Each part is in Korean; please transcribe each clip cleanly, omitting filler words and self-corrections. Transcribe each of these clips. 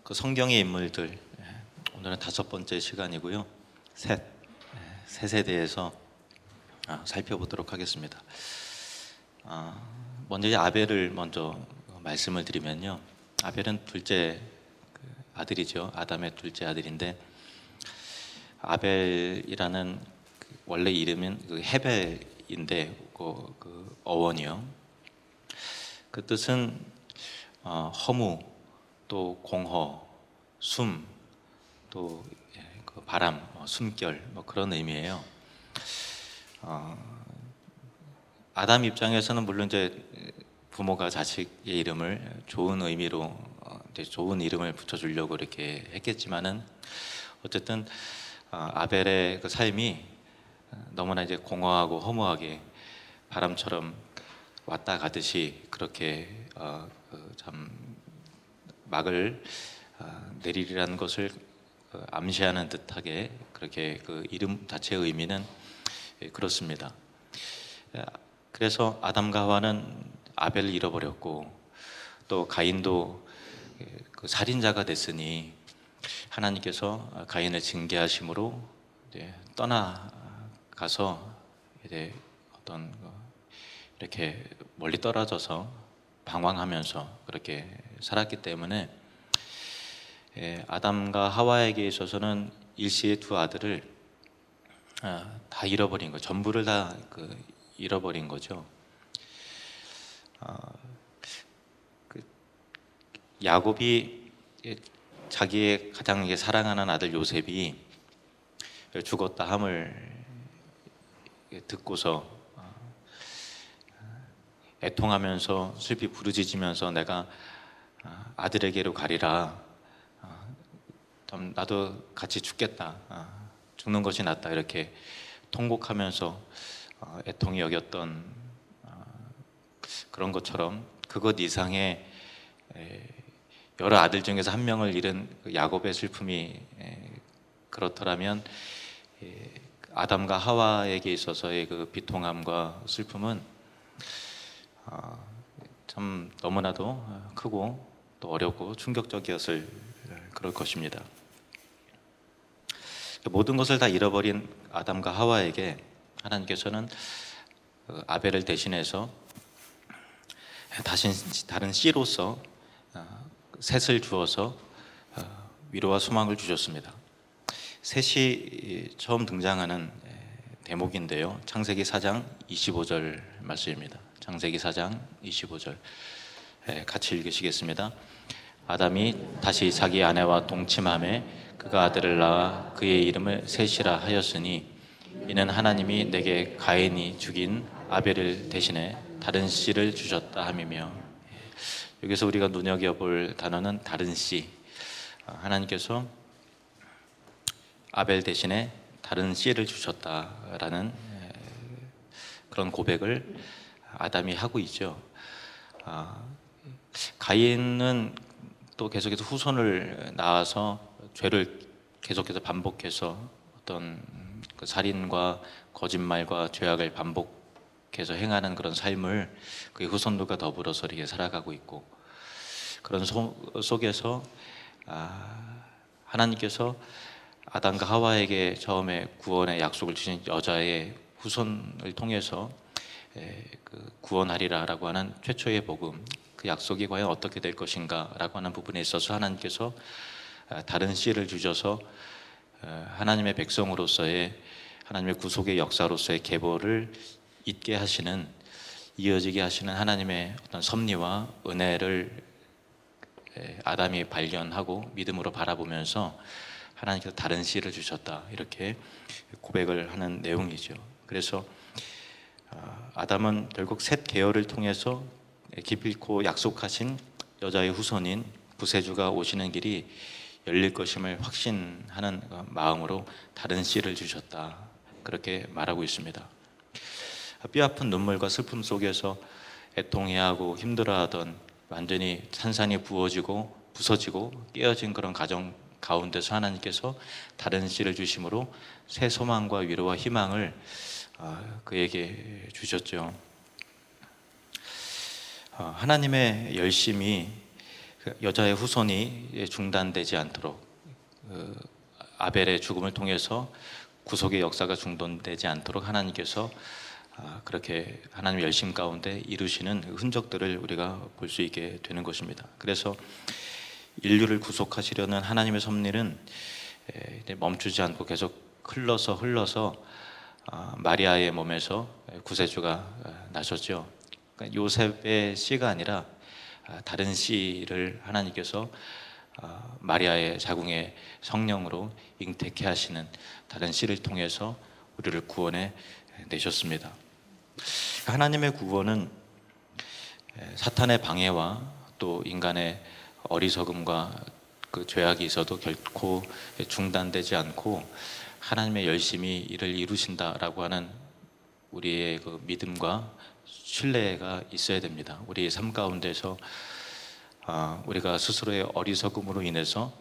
그 성경의 인물들, 오늘은 5번째 시간이고요. 셋에 대해서 살펴보도록 하겠습니다. 먼저 아벨을 먼저 말씀을 드리면요. 아벨은 둘째 아들이죠. 아담의 둘째 아들인데, 아벨이라는 원래 이름은 헤벨인데 그 어원이요. 그 뜻은 허무, 또 공허, 숨, 또 그 바람, 숨결, 그런 의미예요. 아담 입장에서는 물론 이제 부모가 자식의 이름을 좋은 의미로 이제 좋은 이름을 붙여주려고 이렇게 했겠지만은, 어쨌든 아벨의 그 삶이 너무나 이제 공허하고 허무하게 바람처럼 왔다 가듯이 그렇게 참 막을 내리리라는 것을 암시하는 듯하게, 그렇게 그 이름 자체의 의미는 그렇습니다. 그래서 아담과 하와는 아벨을 잃어버렸고, 또 가인도 그 살인자가 됐으니 하나님께서 가인을 징계하심으로 이제 떠나가서 이제 어떤 이렇게 멀리 떨어져서 방황하면서 그렇게 살았기 때문에, 아담과 하와에게 있어서는 일시의 두 아들을 다 잃어버린 거, 전부를 다 잃어버린 거죠. 야곱이 자기의 가장 사랑하는 아들 요셉이 죽었다 함을 듣고서 애통하면서 슬피 부르짖으면서 내가 아들에게로 가리라, 나도 같이 죽겠다, 죽는 것이 낫다, 이렇게 통곡하면서 애통이 여겼던 그런 것처럼, 그것 이상의 여러 아들 중에서 한 명을 잃은 야곱의 슬픔이 그렇더라면, 아담과 하와에게 있어서의 그 비통함과 슬픔은 참 너무나도 크고 또 어렵고 충격적이었을 그럴 것입니다. 모든 것을 다 잃어버린 아담과 하와에게 하나님께서는 아벨을 대신해서 다른 씨로서 셋을 주어서 위로와 소망을 주셨습니다. 셋이 처음 등장하는 대목인데요, 창세기 4장 25절 말씀입니다. 창세기 4장 25절 같이 읽으시겠습니다. 아담이 다시 자기 아내와 동침하매 그가 아들을 낳아 그의 이름을 셋이라 하였으니, 이는 하나님이 내게 가인이 죽인 아벨을 대신해 다른 씨를 주셨다 함이며. 여기서 우리가 눈여겨볼 단어는 다른 씨. 하나님께서 아벨 대신에 다른 씨를 주셨다라는 그런 고백을 아담이 하고 있죠. 가인은 또 계속해서 후손을 낳아서 죄를 계속해서 반복해서 어떤 그 살인과 거짓말과 죄악을 반복해서 행하는 그런 삶을 그의 후손들과 더불어서 이렇게 살아가고 있고, 그런 속에서 하나님께서 아담과 하와에게 처음에 구원의 약속을 주신 여자의 후손을 통해서 구원하리라라고 하는 최초의 복음, 그 약속이 과연 어떻게 될 것인가 라고 하는 부분에 있어서 하나님께서 다른 씨를 주셔서 하나님의 백성으로서의, 하나님의 구속의 역사로서의 계보를 잇게 하시는, 이어지게 하시는 하나님의 어떤 섭리와 은혜를 아담이 발견하고 믿음으로 바라보면서 하나님께서 다른 씨를 주셨다, 이렇게 고백을 하는 내용이죠. 그래서 아담은 결국 셋 계열을 통해서 기필코 약속하신 여자의 후손인 구세주가 오시는 길이 열릴 것임을 확신하는 마음으로 다른 씨를 주셨다, 그렇게 말하고 있습니다. 뼈아픈 눈물과 슬픔 속에서 애통해하고 힘들어하던, 완전히 산산이 부어지고 부서지고 깨어진 그런 가정 가운데서 하나님께서 다른 씨를 주심으로 새 소망과 위로와 희망을 그에게 주셨죠. 하나님의 열심이 여자의 후손이 중단되지 않도록, 아벨의 죽음을 통해서 구속의 역사가 중단되지 않도록 하나님께서 그렇게 하나님의 열심 가운데 이루시는 흔적들을 우리가 볼 수 있게 되는 것입니다. 그래서 인류를 구속하시려는 하나님의 섭리는 멈추지 않고 계속 흘러서 마리아의 몸에서 구세주가 나셨죠. 그러니까 요셉의 씨가 아니라 다른 씨를 하나님께서 마리아의 자궁의 성령으로 잉태케 하시는 다른 씨를 통해서 우리를 구원해 내셨습니다. 하나님의 구원은 사탄의 방해와 또 인간의 어리석음과 그 죄악이 있어도 결코 중단되지 않고 하나님의 열심히 이를 이루신다라고 하는 우리의 그 믿음과 신뢰가 있어야 됩니다. 우리의 삶 가운데서 우리가 스스로의 어리석음으로 인해서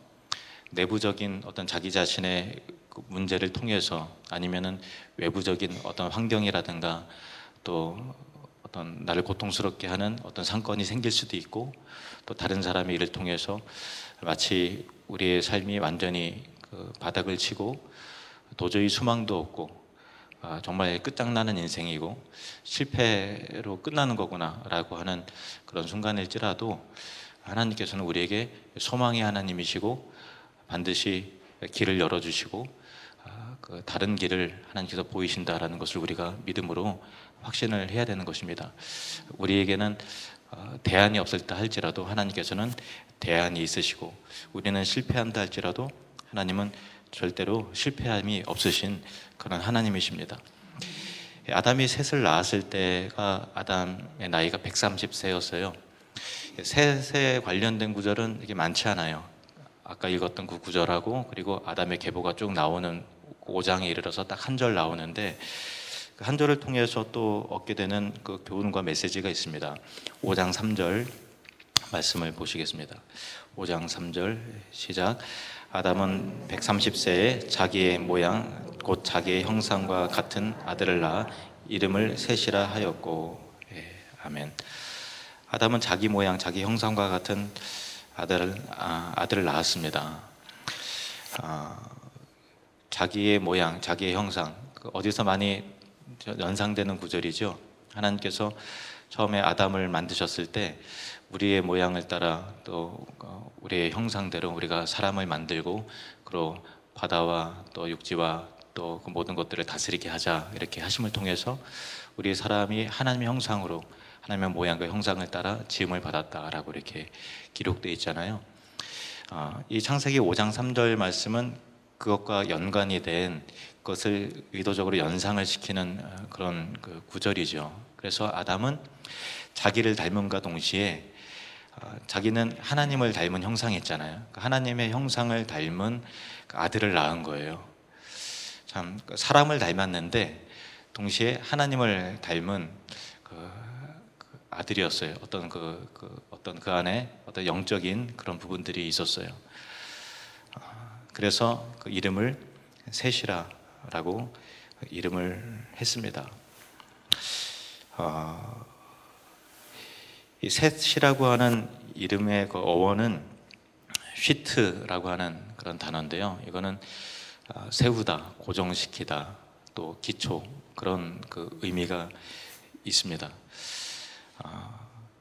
내부적인 어떤 자기 자신의 그 문제를 통해서 아니면은 외부적인 어떤 환경이라든가 또 어떤 나를 고통스럽게 하는 어떤 상권이 생길 수도 있고 또 다른 사람의 일을 통해서 마치 우리의 삶이 완전히 그 바닥을 치고 도저히 수망도 없고 정말 끝장나는 인생이고 실패로 끝나는 거구나 라고 하는 그런 순간일지라도 하나님께서는 우리에게 소망의 하나님이시고 반드시 길을 열어주시고 그 다른 길을 하나님께서 보이신다라는 것을 우리가 믿음으로 확신을 해야 되는 것입니다. 우리에게는 대안이 없을다 할지라도 하나님께서는 대안이 있으시고 우리는 실패한다 할지라도 하나님은 절대로 실패함이 없으신 그런 하나님이십니다. 아담이 셋을 낳았을 때가 아담의 나이가 130세였어요. 셋에 관련된 구절은 이게 많지 않아요. 아까 읽었던 그 구절하고 그리고 아담의 계보가 쭉 나오는 5장에 이르러서 딱 한 절 나오는데 그 한 절을 통해서 또 얻게 되는 그 교훈과 메시지가 있습니다. 5장 3절 말씀을 보시겠습니다. 5장 3절 시작. 아담은 130세에 자기의 모양 곧 자기의 형상과 같은 아들을 낳아 이름을 셋이라 하였고. 아멘. 아담은 자기 모양 자기 형상과 같은 아들을 낳았습니다. 자기의 모양 자기의 형상, 어디서 많이 연상되는 구절이죠. 하나님께서 처음에 아담을 만드셨을 때 우리의 모양을 따라 또 우리의 형상대로 우리가 사람을 만들고 그리고 바다와 또 육지와 또 그 모든 것들을 다스리게 하자 이렇게 하심을 통해서 우리 사람이 하나님의 형상으로 하나님의 모양과 형상을 따라 지음을 받았다라고 이렇게 기록되어 있잖아요. 이 창세기 5장 3절 말씀은 그것과 연관이 된 것을 의도적으로 연상을 시키는 그런 그 구절이죠. 그래서 아담은 자기를 닮음과 동시에 자기는 하나님을 닮은 형상이 있잖아요. 하나님의 형상을 닮은 아들을 낳은 거예요. 참 사람을 닮았는데 동시에 하나님을 닮은 그 아들이었어요. 어떤 그 안에 어떤 영적인 그런 부분들이 있었어요. 그래서 그 이름을 셋이라라고 이름을 했습니다. 이 셋이라고 하는 이름의 그 어원은 휘트라고 하는 그런 단어인데요. 이거는 세우다, 고정시키다, 또 기초 그런 그 의미가 있습니다.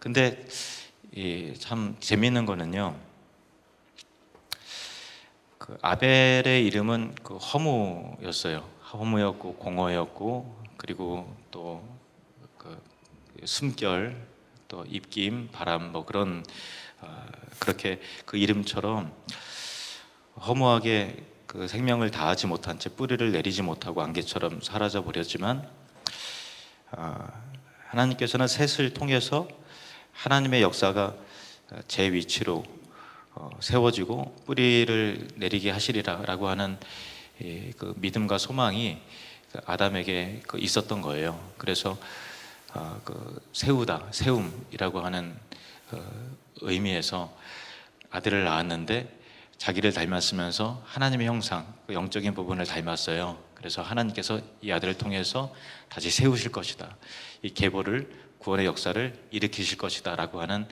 근데 참 재미있는 거는요. 그 아벨의 이름은 그 허무였어요. 허무였고 공허였고 그리고 또 그 숨결, 또 입김, 바람 뭐 그런 그렇게 그 이름처럼 허무하게 그 생명을 다하지 못한 채 뿌리를 내리지 못하고 안개처럼 사라져 버렸지만 하나님께서는 셋을 통해서 하나님의 역사가 제 위치로 세워지고 뿌리를 내리게 하시리라라고 하는 그 믿음과 소망이 아담에게 있었던 거예요. 그래서 그 세움이라고 하는 의미에서 아들을 낳았는데 자기를 닮았으면서 하나님의 형상, 그 영적인 부분을 닮았어요. 그래서 하나님께서 이 아들을 통해서 다시 세우실 것이다. 이 계보를 구원의 역사를 일으키실 것이다라고 하는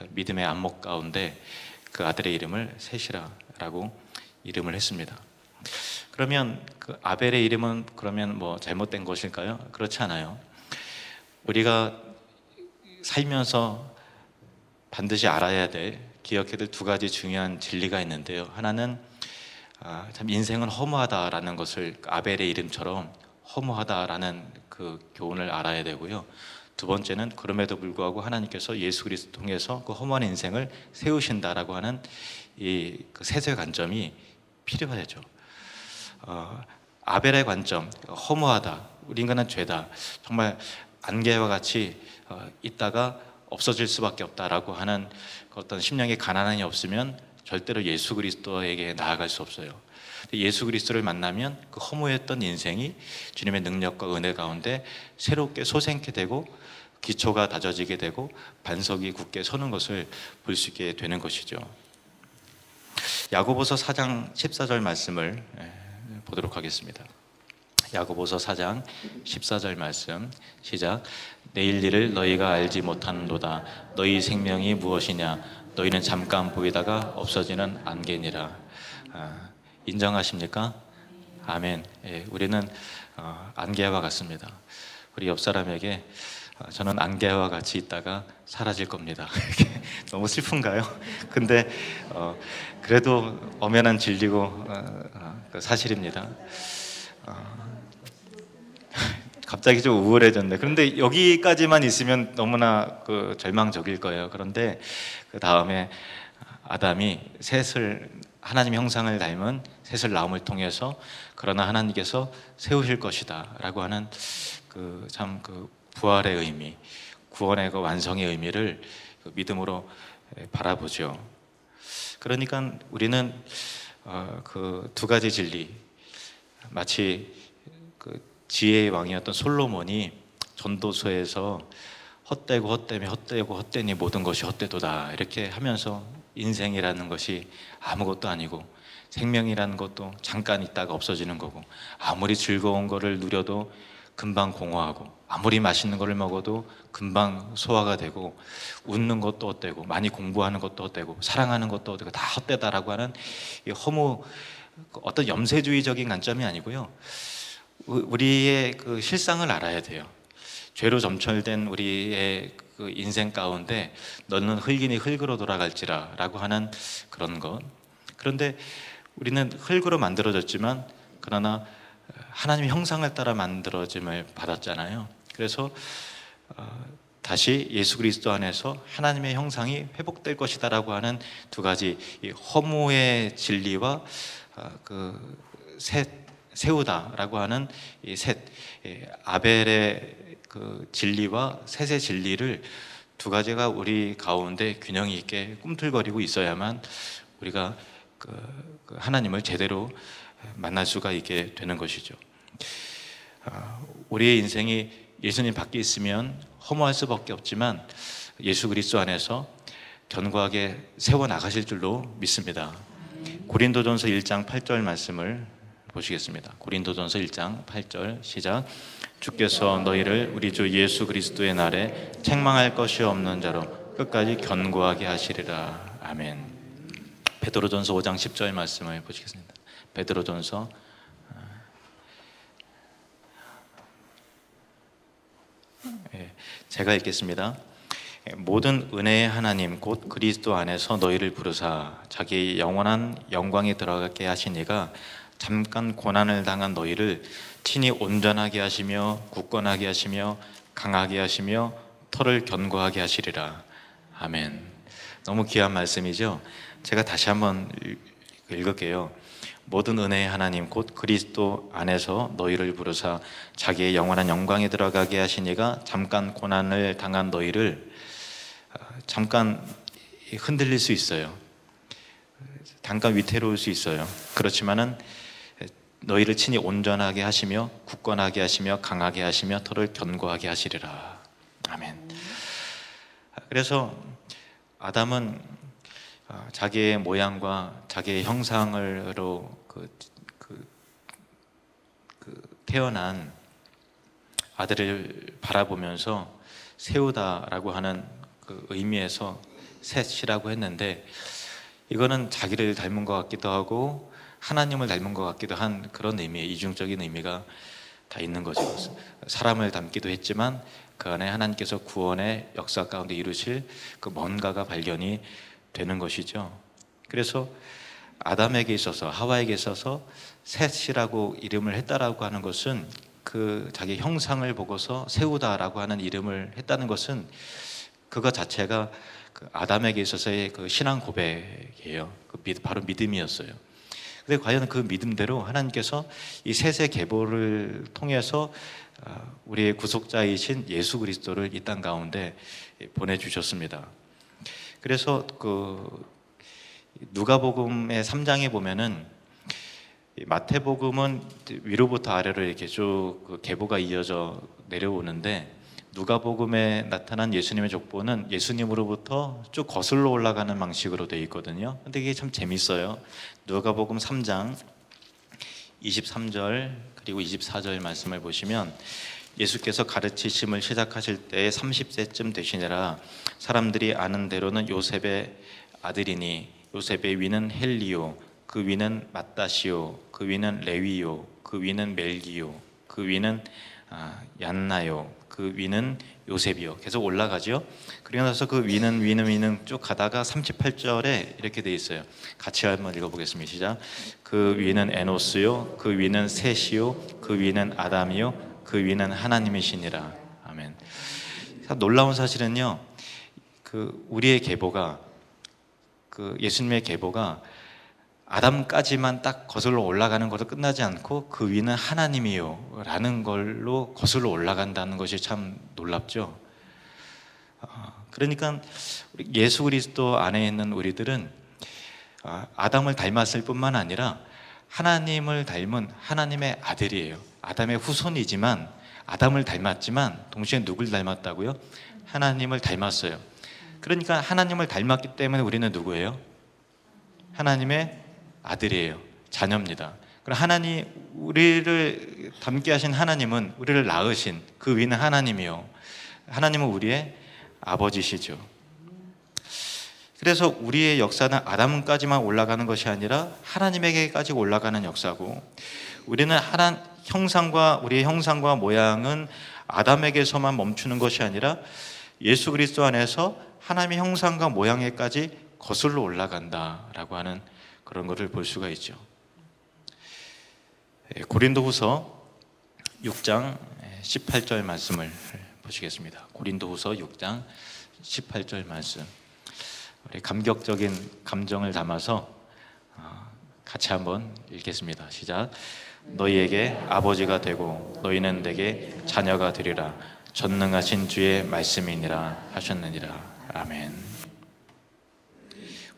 믿음의 안목 가운데 그 아들의 이름을 셋이라라고 이름을 했습니다. 그러면 그 아벨의 이름은 그러면 뭐 잘못된 것일까요? 그렇지 않아요. 우리가 살면서 반드시 알아야 될, 기억해야 될 두 가지 중요한 진리가 있는데요. 하나는 참 인생은 허무하다라는 것을 아벨의 이름처럼 허무하다라는 그 교훈을 알아야 되고요. 두 번째는 그럼에도 불구하고 하나님께서 예수 그리스도 통해서 그 허무한 인생을 세우신다라고 하는 이 그 세세 관점이 필요하죠. 아벨의 관점, 허무하다, 우리 인간은 죄다, 정말 안개와 같이 있다가 없어질 수밖에 없다라고 하는 그 어떤 심령의 가난함이 없으면 절대로 예수 그리스도에게 나아갈 수 없어요. 예수 그리스도를 만나면 그 허무했던 인생이 주님의 능력과 은혜 가운데 새롭게 솟게 되고 기초가 다져지게 되고 반석이 굳게 서는 것을 볼 수 있게 되는 것이죠. 야고보서 4장 14절 말씀을 보도록 하겠습니다. 야고보서 4장 14절 말씀 시작. 내일 일을 너희가 알지 못하는도다. 너희 생명이 무엇이냐? 너희는 잠깐 보이다가 없어지는 안개니라. 인정하십니까? 아멘. 예, 우리는 안개와 같습니다. 우리 옆 사람에게 저는 안개와 같이 있다가 사라질 겁니다. 너무 슬픈가요? 근데 그래도 엄연한 진리고 그 사실입니다. 갑자기 좀 우울해졌네. 그런데 여기까지만 있으면 너무나 그 절망적일 거예요. 그런데 그 다음에 아담이 셋을, 하나님 형상을 닮은 셋을 낳음을 통해서 그러나 하나님께서 세우실 것이다 라고 하는 그 참 그 부활의 의미, 구원의 그 완성의 의미를 그 믿음으로 바라보죠. 그러니까 우리는 그 두 가지 진리, 마치 그 지혜의 왕이었던 솔로몬이 전도서에서 헛되고 헛되며 헛되고 헛되니 모든 것이 헛되도다 이렇게 하면서 인생이라는 것이 아무것도 아니고 생명이라는 것도 잠깐 있다가 없어지는 거고 아무리 즐거운 거를 누려도 금방 공허하고 아무리 맛있는 거를 먹어도 금방 소화가 되고 웃는 것도 헛되고 많이 공부하는 것도 헛되고 사랑하는 것도 헛되고 다 헛되다라고 하는 이 허무, 어떤 염세주의적인 관점이 아니고요. 우리의 그 실상을 알아야 돼요. 죄로 점철된 우리의 그 인생 가운데 너는 흙이니 흙으로 돌아갈지라 라고 하는 그런 것. 그런데 우리는 흙으로 만들어졌지만 그러나 하나님의 형상을 따라 만들어짐을 받았잖아요. 그래서 다시 예수 그리스도 안에서 하나님의 형상이 회복될 것이다 라고 하는 두 가지 이 허무의 진리와 그 세우다라고 하는 이 셋, 아벨의 그 진리와 셋의 진리를 두 가지가 우리 가운데 균형 있게 꿈틀거리고 있어야만 우리가 그 하나님을 제대로 만날 수가 있게 되는 것이죠. 우리의 인생이 예수님 밖에 있으면 허무할 수밖에 없지만 예수 그리스도 안에서 견고하게 세워 나가실 줄로 믿습니다. 고린도전서 1장 8절 말씀을 보시겠습니다. 고린도전서 1장 8절 시작. 주께서 너희를 우리 주 예수 그리스도의 날에 책망할 것이 없는 자로 끝까지 견고하게 하시리라. 아멘. 베드로전서 5장 10절 말씀을 보시겠습니다. 베드로전서 제가 읽겠습니다. 모든 은혜의 하나님 곧 그리스도 안에서 너희를 부르사 자기 영원한 영광에 들어가게 하시니가 잠깐 고난을 당한 너희를 친히 온전하게 하시며 굳건하게 하시며 강하게 하시며 터를 견고하게 하시리라. 아멘. 너무 귀한 말씀이죠. 제가 다시 한번 읽을게요. 모든 은혜의 하나님 곧 그리스도 안에서 너희를 부르사 자기의 영원한 영광에 들어가게 하시니가 잠깐 고난을 당한 너희를, 잠깐 흔들릴 수 있어요. 잠깐 위태로울 수 있어요. 그렇지만은 너희를 친히 온전하게 하시며 굳건하게 하시며 강하게 하시며 터를 견고하게 하시리라. 아멘. 그래서 아담은 자기의 모양과 자기의 형상으로 태어난 아들을 바라보면서 세우다라고 하는 그 의미에서 셋이라고 했는데, 이거는 자기를 닮은 것 같기도 하고 하나님을 닮은 것 같기도 한 그런 의미의 이중적인 의미가 다 있는 거죠. 사람을 닮기도 했지만 그 안에 하나님께서 구원의 역사 가운데 이루실 그 뭔가가 발견이 되는 것이죠. 그래서 아담에게 있어서, 하와에게 있어서 셋이라고 이름을 했다라고 하는 것은, 그 자기 형상을 보고서 세우다라고 하는 이름을 했다는 것은 그것 자체가 그 아담에게 있어서의 그 신앙 고백이에요. 바로 믿음이었어요. 근데 과연 그 믿음대로 하나님께서 이 셋의 계보를 통해서 우리의 구속자이신 예수 그리스도를 이 땅 가운데 보내주셨습니다. 그래서 그 누가복음의 3장에 보면은, 마태복음은 위로부터 아래로 이렇게 쭉 그 계보가 이어져 내려오는데, 누가복음에 나타난 예수님의 족보는 예수님으로부터 쭉 거슬러 올라가는 방식으로 되어 있거든요. 근데 이게 참 재밌어요. 누가복음 3장 23절 그리고 24절 말씀을 보시면, 예수께서 가르치심을 시작하실 때에 30세쯤 되시니라. 사람들이 아는 대로는 요셉의 아들이니 요셉의 위는 헬리오, 그 위는 마따시오, 그 위는 레위오, 그 위는 멜기오, 그 위는 얀나요, 그 위는 요셉이요. 계속 올라가죠. 그리고 나서 그 위는 쭉 가다가 38절에 이렇게 돼 있어요. 같이 한번 읽어보겠습니다. 시작. 그 위는 에노스요, 그 위는 셋이요, 그 위는 아담이요, 그 위는 하나님이시니라. 아멘. 놀라운 사실은요, 그 우리의 계보가, 그 예수님의 계보가 아담까지만 딱 거슬러 올라가는 것으로 끝나지 않고 그 위는 하나님이요 라는 걸로 거슬러 올라간다는 것이 참 놀랍죠. 그러니까 예수 그리스도 안에 있는 우리들은 아담을 닮았을 뿐만 아니라 하나님을 닮은 하나님의 아들이에요. 아담의 후손이지만, 아담을 닮았지만 동시에 누굴 닮았다고요? 하나님을 닮았어요. 그러니까 하나님을 닮았기 때문에 우리는 누구예요? 하나님의 아들이에요. 자녀입니다. 그럼 하나님, 우리를 닮게 하신 하나님은, 우리를 낳으신 그 위는 하나님이요, 하나님은 우리의 아버지시죠. 그래서 우리의 역사는 아담까지만 올라가는 것이 아니라 하나님에게까지 올라가는 역사고, 우리는 우리의 형상과 모양은 아담에게서만 멈추는 것이 아니라 예수 그리스도 안에서 하나님의 형상과 모양에까지 거슬러 올라간다라고 하는 그런 것을 볼 수가 있죠. 고린도후서 6장 18절 말씀을 보시겠습니다. 고린도후서 6장 18절 말씀. 우리 감격적인 감정을 담아서 같이 한번 읽겠습니다. 시작. 너희에게 아버지가 되고 너희는 내게 자녀가 되리라. 전능하신 주의 말씀이니라 하셨느니라. 아멘.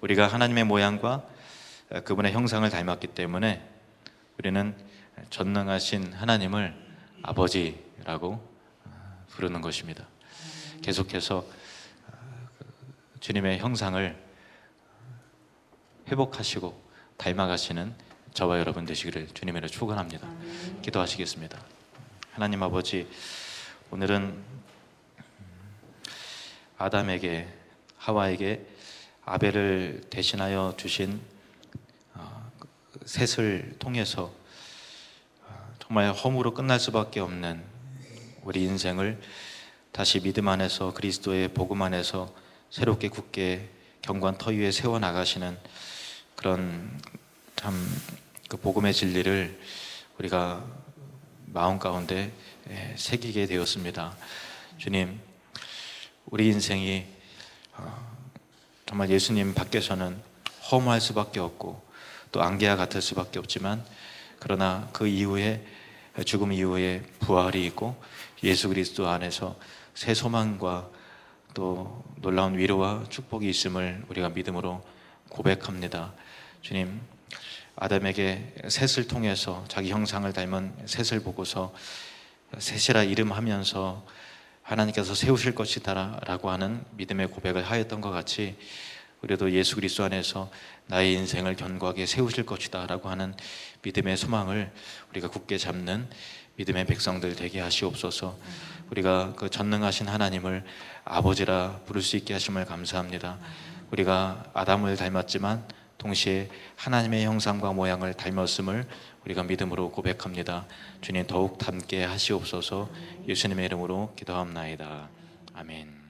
우리가 하나님의 모양과 그분의 형상을 닮았기 때문에 우리는 전능하신 하나님을 아버지라고 부르는 것입니다. 계속해서 주님의 형상을 회복하시고 닮아가시는 저와 여러분 되시기를 주님으로 축원합니다. 기도하시겠습니다. 하나님 아버지, 오늘은 아담에게, 하와에게 아벨을 대신하여 주신 셋을 통해서 정말 허무로 끝날 수밖에 없는 우리 인생을 다시 믿음 안에서, 그리스도의 복음 안에서 새롭게 굳게 경관 터 위에 세워나가시는 그런 참 그 복음의 진리를 우리가 마음 가운데 새기게 되었습니다. 주님, 우리 인생이 정말 예수님 밖에서는 허무할 수밖에 없고 또 안개와 같을 수밖에 없지만, 그러나 그 이후에, 죽음 이후에 부활이 있고 예수 그리스도 안에서 새 소망과 또 놀라운 위로와 축복이 있음을 우리가 믿음으로 고백합니다. 주님, 아담에게 셋을 통해서 자기 형상을 닮은 셋을 보고서 셋이라 이름하면서 하나님께서 세우실 것이다 라고 하는 믿음의 고백을 하였던 것 같이, 우리도 예수 그리스도 안에서 나의 인생을 견고하게 세우실 것이다 라고 하는 믿음의 소망을 우리가 굳게 잡는 믿음의 백성들 되게 하시옵소서. 우리가 그 전능하신 하나님을 아버지라 부를 수 있게 하심을 감사합니다. 우리가 아담을 닮았지만 동시에 하나님의 형상과 모양을 닮았음을 우리가 믿음으로 고백합니다. 주님 더욱 닮게 하시옵소서. 예수님의 이름으로 기도합나이다. 아멘.